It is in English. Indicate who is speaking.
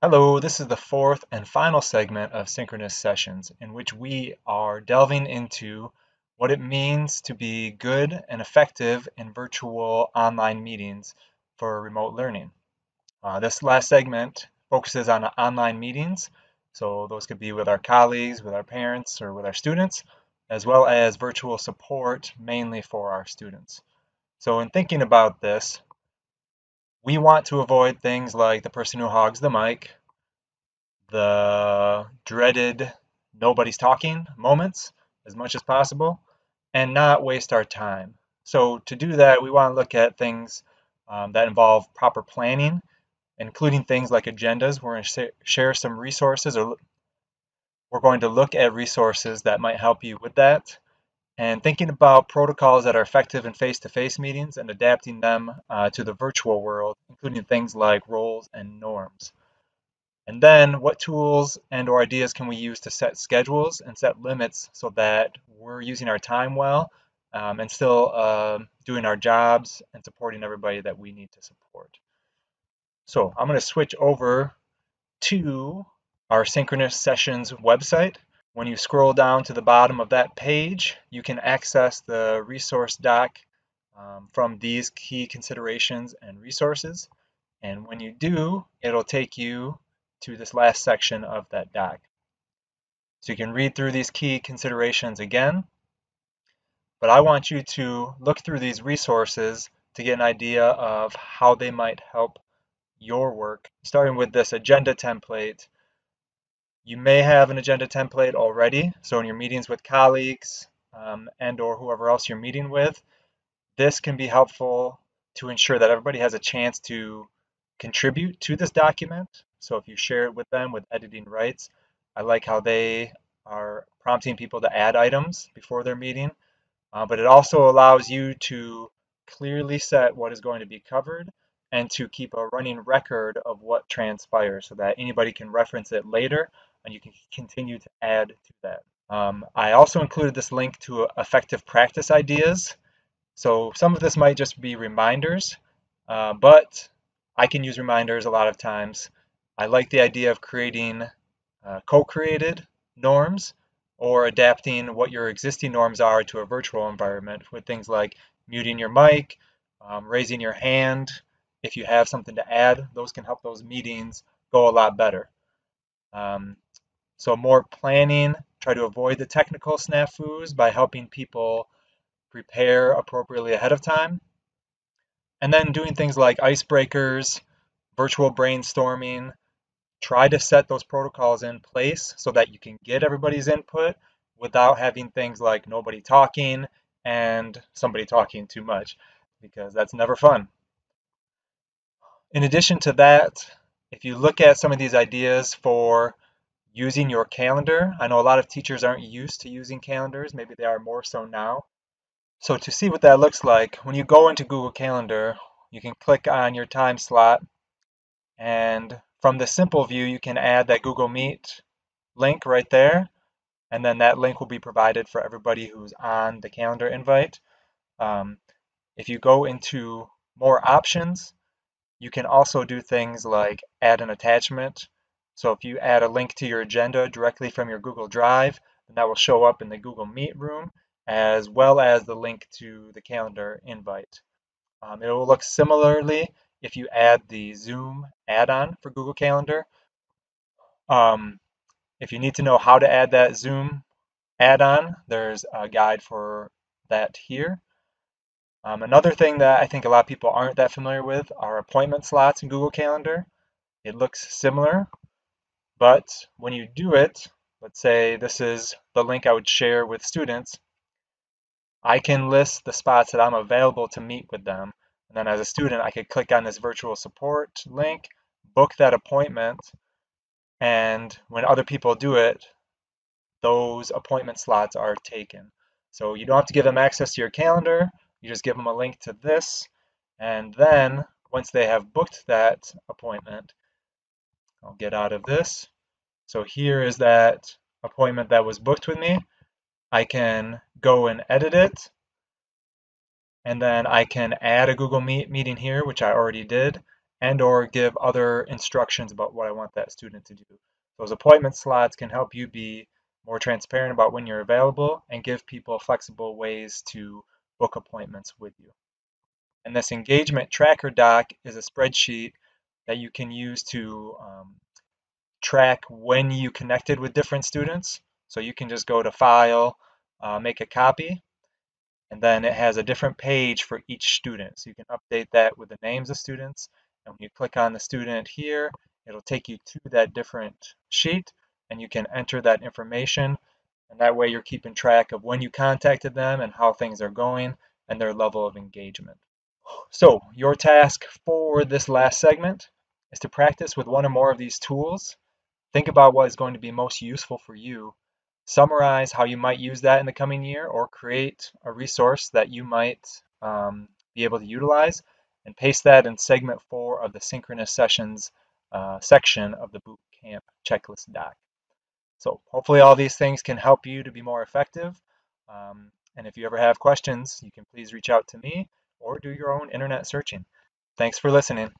Speaker 1: Hello, this is the fourth and final segment of Synchronous Sessions, in which we are delving into what it means to be good and effective in virtual online meetings for remote learning. This last segment focuses on online meetings, so those could be with our colleagues, with our parents, or with our students, as well as virtual support, mainly for our students. So, in thinking about this, we want to avoid things like the person who hogs the mic, the dreaded nobody's talking moments as much as possible and not waste our time. So, to do that, we want to look at things that involve proper planning, including things like agendas. We're going to share some resources, or we're going to look at resources that might help you with that. And thinking about protocols that are effective in face to face meetings and adapting them to the virtual world, including things like roles and norms. And then what tools and or ideas can we use to set schedules and set limits so that we're using our time well and still doing our jobs and supporting everybody that we need to support. So I'm going to switch over to our Synchronous Sessions website. When you scroll down to the bottom of that page, you can access the resource doc from these key considerations and resources. And when you do, it'll take you to this last section of that doc. So you can read through these key considerations again, but I want you to look through these resources to get an idea of how they might help your work. Starting with this agenda template, you may have an agenda template already. So in your meetings with colleagues and or whoever else you're meeting with, this can be helpful to ensure that everybody has a chance to contribute to this document. So if you share it with them with editing rights, I like how they are prompting people to add items before their meeting, but it also allows you to clearly set what is going to be covered and to keep a running record of what transpires so that anybody can reference it later and you can continue to add to that. I also included this link to effective practice ideas. So some of this might just be reminders, but I can use reminders a lot of times. I like the idea of creating co-created norms or adapting what your existing norms are to a virtual environment with things like muting your mic, raising your hand. If you have something to add, those can help those meetings go a lot better. Um, so more planning, try to avoid the technical snafus by helping people prepare appropriately ahead of time. And then doing things like icebreakers, virtual brainstorming, try to set those protocols in place so that you can get everybody's input without having things like nobody talking and somebody talking too much, because that's never fun. In addition to that, if you look at some of these ideas for using your calendar, I know a lot of teachers aren't used to using calendars, maybe they are more so now. So to see what that looks like, when you go into Google Calendar, you can click on your time slot, and from the simple view, you can add that Google Meet link right there, and then that link will be provided for everybody who's on the calendar invite. Um, if you go into more options, you can also do things like add an attachment. So if you add a link to your agenda directly from your Google Drive, then that will show up in the Google Meet room, as well as the link to the calendar invite. It will look similarly if you add the Zoom add-on for Google Calendar. Um, if you need to know how to add that Zoom add-on, there's a guide for that here. Another thing that I think a lot of people aren't that familiar with are appointment slots in Google Calendar. It looks similar, but when you do it, let's say this is the link I would share with students, I can list the spots that I'm available to meet with them. And then as a student, I could click on this virtual support link, book that appointment, and when other people do it, those appointment slots are taken. So you don't have to give them access to your calendar, you just give them a link to this, and then once they have booked that appointment, I'll get out of this. So here is that appointment that was booked with me. I can go and edit it, and then I can add a Google Meet meeting here, which I already did, and or give other instructions about what I want that student to do. Those appointment slots can help you be more transparent about when you're available and give people flexible ways to book appointments with you. And this engagement tracker doc is a spreadsheet that you can use to track when you connected with different students. So you can just go to File, make a copy, and then it has a different page for each student. So you can update that with the names of students. And when you click on the student here, it'll take you to that different sheet and you can enter that information. And that way you're keeping track of when you contacted them and how things are going and their level of engagement. So your task for this last segment is to practice with one or more of these tools. Think about what is going to be most useful for you. Summarize how you might use that in the coming year or create a resource that you might be able to utilize and paste that in segment 4 of the synchronous sessions section of the boot camp checklist doc. So hopefully all these things can help you to be more effective. And if you ever have questions, you can please reach out to me or do your own internet searching. Thanks for listening.